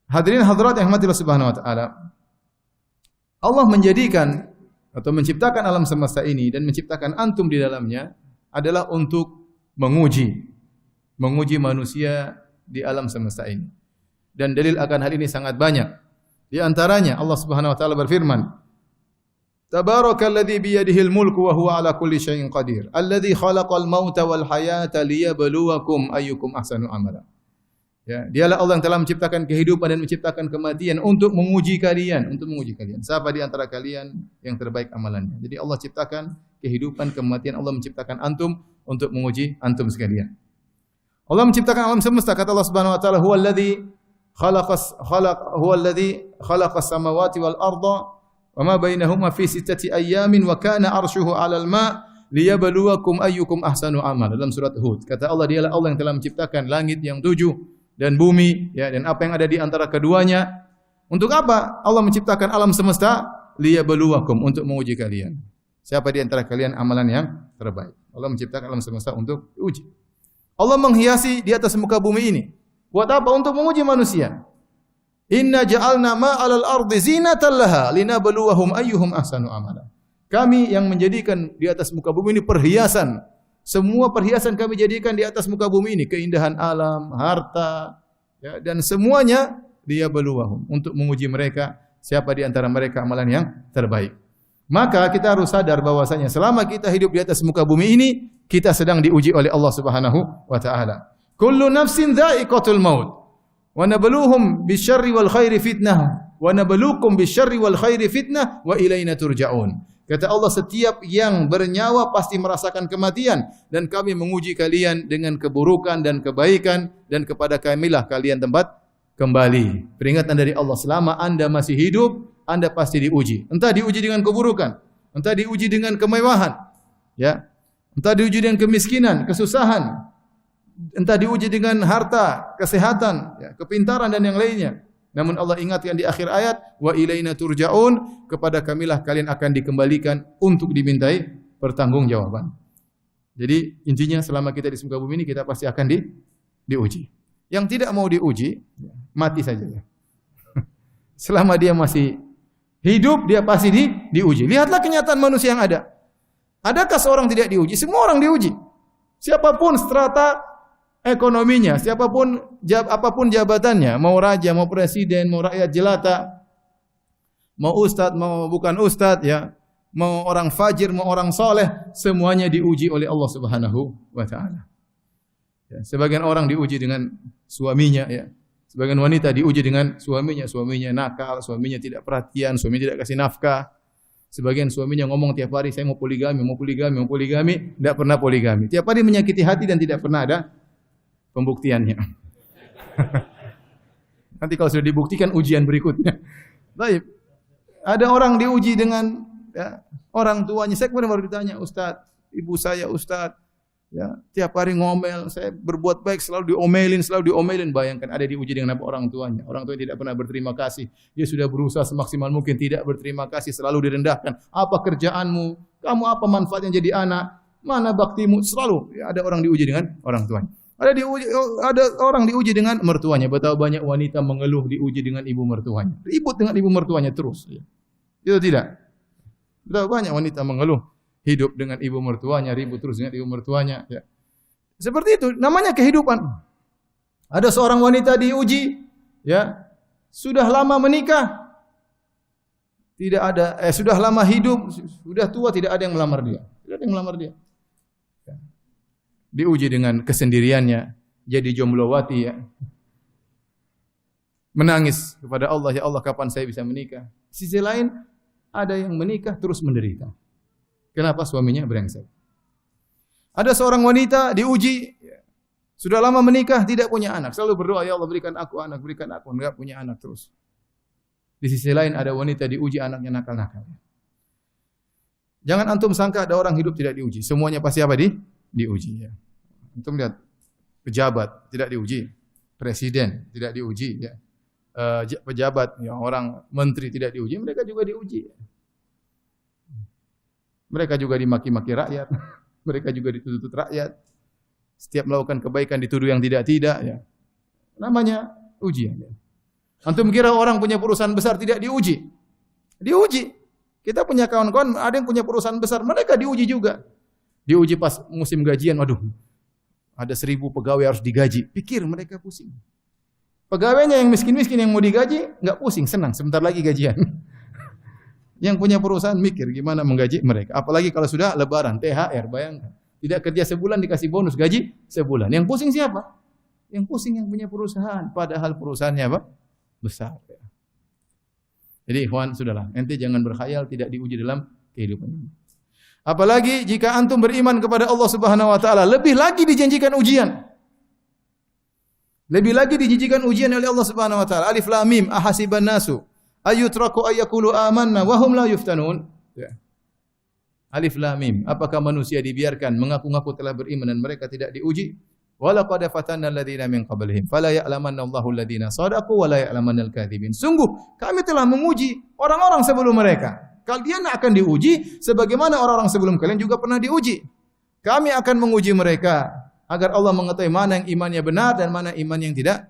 Hadirin hadirat yang rahmati Allah Subhanahu wa taala. Allah menjadikan atau menciptakan alam semesta ini dan menciptakan antum di dalamnya adalah untuk menguji manusia di alam semesta ini. Dan dalil akan hal ini sangat banyak. Di antaranya Allah Subhanahu wa taala berfirman, Tabarakalladzi biyadihil mulku wa huwa ala kulli syai'in qadir. Alladzi khalaqal mauta wal hayata liyabluwakum ayyukum ahsanu amala. Ya, dialah Allah yang telah menciptakan kehidupan dan menciptakan kematian untuk menguji kalian, Siapa di antara kalian yang terbaik amalannya? Jadi Allah ciptakan kehidupan, kematian, Allah menciptakan antum untuk menguji antum sekalian. Allah menciptakan alam semesta, kata Allah Subhanahu wa taala, huwallazi khalaqas samawati wal arda wa ma bainahuma fi sittati ayyamin wa kana arshuhu 'alal ma' liyabluwakum ayyukum ahsanu amala. Dalam surat Hud, kata Allah, dialah Allah yang telah menciptakan langit yang 7 dan bumi, ya, dan apa yang ada di antara keduanya. Untuk apa Allah menciptakan alam semesta? Liyabluwakum, untuk menguji kalian. Siapa di antara kalian amalan yang terbaik? Allah menciptakan alam semesta untuk diuji. Allah menghiasi di atas muka bumi ini. Buat apa? Untuk menguji manusia. Inna ja'alna ma'alal ardi zinatan laha linabluwahum ayyuhum ahsanu amala. Kami yang menjadikan di atas muka bumi ini perhiasan. Semua perhiasan kami jadikan di atas muka bumi ini, keindahan alam, harta, ya, dan semuanya liyabluwahum, untuk menguji mereka siapa di antara mereka amalan yang terbaik. Maka kita harus sadar bahwasanya selama kita hidup di atas muka bumi ini, kita sedang diuji oleh Allah Subhanahu wa taala. Kullu nafsin dha'iqatul maut. Wa nabluhum bisyarri wal khairi fitnah wa nabluukum bisyarri wal khairi fitnah wa ilaina turja'un. Kata Allah, setiap yang bernyawa pasti merasakan kematian, dan kami menguji kalian dengan keburukan dan kebaikan, dan kepada kamilah kalian tempat kembali. Peringatan dari Allah, selama Anda masih hidup, Anda pasti diuji. Entah diuji dengan keburukan, entah diuji dengan kemewahan, ya, entah diuji dengan kemiskinan, kesusahan, entah diuji dengan harta, kesehatan, ya, kepintaran dan yang lainnya. Namun Allah ingatkan di akhir ayat, wa ilaina turja'un, kepada kamilah kalian akan dikembalikan untuk dimintai pertanggungjawaban. Jadi intinya selama kita di muka bumi ini, kita pasti akan diuji. Yang tidak mau diuji, mati saja. Selama dia masih hidup, dia pasti diuji. Lihatlah kenyataan manusia yang ada. Adakah seorang tidak diuji? Semua orang diuji. Siapapun strata ekonominya, apapun jabatannya, mau raja, mau presiden, mau rakyat jelata, mau ustadz, mau bukan ustadz, ya, mau orang fajir, mau orang soleh, semuanya diuji oleh Allah Subhanahu wa taala. Ya, sebagian orang diuji dengan suaminya, ya. Sebagian wanita diuji dengan suaminya nakal, suaminya tidak perhatian, suaminya tidak kasih nafkah. Sebagian suaminya ngomong tiap hari, saya mau poligami, tidak pernah poligami. Tiap hari menyakiti hati dan tidak pernah ada pembuktiannya. Nanti kalau sudah dibuktikan, ujian berikutnya. Baik. Ada orang diuji dengan, ya, orang tuanya. Saya kemarin baru ditanya, Ustaz, ibu saya Ustaz, ya, tiap hari ngomel, saya berbuat baik selalu diomelin. Bayangkan ada diuji dengan apa? Orang tuanya. Orang tuanya tidak pernah berterima kasih. Dia sudah berusaha semaksimal mungkin, tidak berterima kasih, selalu direndahkan. Apa kerjaanmu? Kamu apa manfaatnya jadi anak? Mana baktimu? Selalu, ya, ada orang diuji dengan orang tuanya. Ada orang diuji dengan mertuanya. Betapa banyak wanita mengeluh diuji dengan ibu mertuanya. Ribut dengan ibu mertuanya terus. Ya. Itu tidak. Betapa banyak wanita mengeluh hidup dengan ibu mertuanya, ribut terus dengan ibu mertuanya. Ya. Seperti itu. Namanya kehidupan. Ada seorang wanita diuji, ya, sudah lama menikah, sudah lama hidup, sudah tua, tidak ada yang melamar dia. Diuji dengan kesendiriannya, jadi jomblowati, ya. Menangis kepada Allah, ya Allah, kapan saya bisa menikah? Di sisi lain, ada yang menikah terus menderita. Kenapa? Suaminya brengsek. Ada seorang wanita diuji, ya, sudah lama menikah, tidak punya anak. Selalu berdoa, ya Allah, berikan aku anak, enggak punya anak terus. Di sisi lain ada wanita diuji, anaknya nakal-nakal. Jangan antum sangka ada orang hidup tidak diuji. Semuanya pasti apa? Diuji, ya. Antum lihat pejabat tidak diuji, presiden tidak diuji, ya. Pejabat, ya, orang menteri tidak diuji, mereka juga diuji. Mereka juga dimaki-maki rakyat, mereka juga dituntut rakyat. Setiap melakukan kebaikan dituduh yang tidak, ya. Namanya ujian, ya. Antum kira orang punya perusahaan besar tidak diuji? Diuji. Kita punya kawan-kawan ada yang punya perusahaan besar, mereka diuji juga. Diuji pas musim gajian, waduh. Ada 1000 pegawai harus digaji. Pikir mereka pusing. Pegawainya yang miskin-miskin yang mau digaji, enggak pusing, senang. Sebentar lagi gajian. Yang punya perusahaan mikir gimana menggaji mereka. Apalagi kalau sudah lebaran, THR, bayangkan. Tidak kerja sebulan dikasih bonus, gaji sebulan. Yang pusing siapa? Yang pusing yang punya perusahaan. Padahal perusahaannya apa? Besar. Jadi ikhwan, sudahlah. Ente jangan berkhayal tidak diuji dalam kehidupan ini. Apalagi jika antum beriman kepada Allah Subhanahu wa taala, lebih lagi dijanjikan ujian. Lebih lagi dijanjikan ujian oleh Allah Subhanahu wa taala. Alif Lam Mim, ahasiban nasu ayyutraku ayyaqulu amanna wa hum la yuftanun. Alif Lam Mim, apakah manusia dibiarkan mengaku-ngaku telah beriman dan mereka tidak diuji? Walaqad fatanna alladziina min qablihim fala ya'lamanna Allahu alladziina shadaqu wa la ya'lamanna al-kadzibin. Sungguh kami telah menguji orang-orang sebelum mereka. Kalian akan diuji sebagaimana orang-orang sebelum kalian juga pernah diuji. Kami akan menguji mereka agar Allah mengetahui mana yang imannya benar dan mana iman yang tidak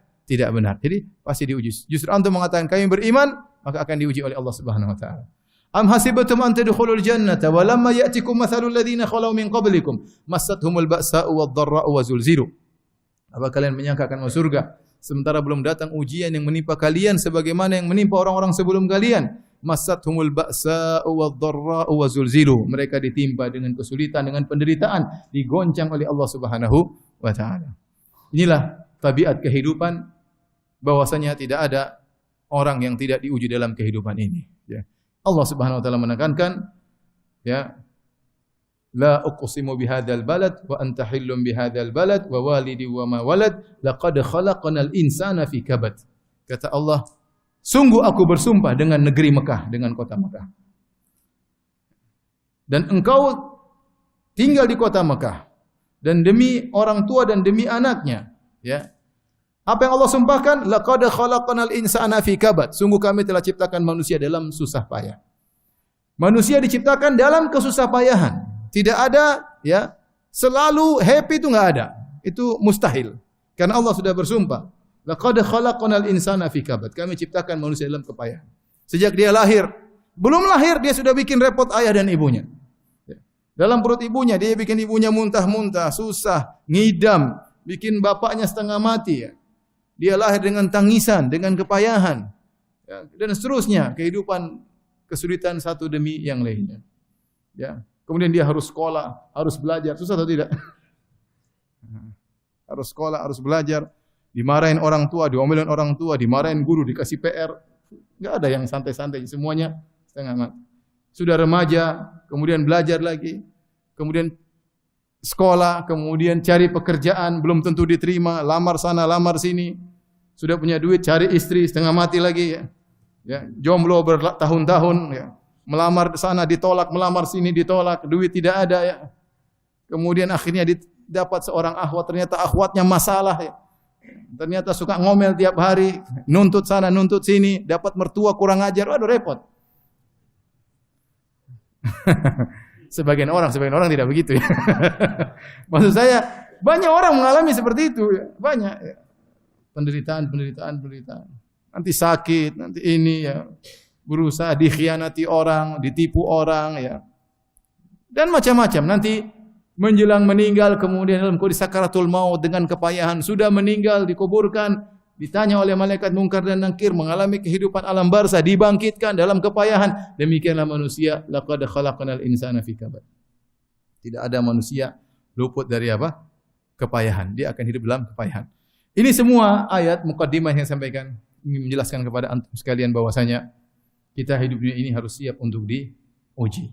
benar. Jadi pasti diuji. Justru antum mengatakan kami beriman, maka akan diuji oleh Allah Subhanahu wa taala. Am hasibatum an tadkhulul jannata wa lamma ya'tikum mathalul ladzina khalau min qablikum massathumul ba'sa'u wad-dharra'u wa zulzilu. Apa kalian menyangka akan masuk surga sementara belum datang ujian yang menimpa kalian sebagaimana yang menimpa orang-orang sebelum kalian? Massathumul ba'sa'u wad-dharra'u wa zulzilu. Mereka ditimpa dengan kesulitan, dengan penderitaan, digoncang oleh Allah Subhanahu wa taala. Inilah tabiat kehidupan, bahwasanya tidak ada orang yang tidak diuji dalam kehidupan ini, ya. Allah Subhanahu wa taala menekankan, ya, la uqsimu bihadzal balad wa anta hillum bihadzal balad wa walidi wa ma walad laqad khalaqnal insana fi kabad. Kata Allah, sungguh aku bersumpah dengan negeri Mekah, dengan kota Mekah. Dan engkau tinggal di kota Mekah, dan demi orang tua dan demi anaknya, ya. Apa yang Allah sumpahkan? Laqad khalaqnal insana fi kabad. Sungguh kami telah ciptakan manusia dalam susah payah. Manusia diciptakan dalam kesusah payahan. Tidak ada, ya, selalu happy itu enggak ada. Itu mustahil. Karena Allah sudah bersumpah, laqad khalaqnal insana fi kabad. Kami ciptakan manusia dalam kepayahan. Sejak dia lahir, belum lahir dia sudah bikin repot ayah dan ibunya. Dalam perut ibunya dia bikin ibunya muntah-muntah, susah, ngidam, bikin bapaknya setengah mati, ya. Dia lahir dengan tangisan, dengan kepayahan, ya, dan seterusnya, kehidupan kesulitan satu demi yang lainnya. Ya. Kemudian dia harus sekolah, harus belajar, susah atau tidak? Harus sekolah, harus belajar, dimarahin orang tua, diomelin orang tua, dimarahin guru, dikasih PR. Enggak ada yang santai-santai, semuanya setengah mati. Sudah remaja, kemudian belajar lagi, kemudian sekolah, kemudian cari pekerjaan, belum tentu diterima, lamar sana, lamar sini. Sudah punya duit, cari istri, setengah mati lagi, ya. Ya, jomblo bertahun-tahun, ya. Melamar sana ditolak, melamar sini ditolak, duit tidak ada, ya. Kemudian akhirnya dapat seorang akhwat, ternyata akhwatnya masalah, ya. Ternyata suka ngomel tiap hari, nuntut sana, nuntut sini, dapat mertua kurang ajar, waduh repot. Sebagian orang tidak begitu, ya. Maksud saya, banyak orang mengalami seperti itu, ya. Banyak, ya. Penderitaan. Nanti sakit, nanti ini, ya. Berusaha dikhianati orang, ditipu orang, ya. Dan macam-macam. Nanti menjelang meninggal, kemudian dalam kondisi sakaratul maut dengan kepayahan, sudah meninggal, dikuburkan, ditanya oleh malaikat mungkar dan nakir, mengalami kehidupan alam barzah, dibangkitkan dalam kepayahan. Demikianlah manusia, laqad khalaqnal insana fi kabad. Tidak ada manusia luput dari apa? Kepayahan. Dia akan hidup dalam kepayahan. Ini semua ayat mukaddimah yang saya sampaikan ingin menjelaskan kepada antum sekalian bahwasanya kita hidup dunia ini harus siap untuk diuji.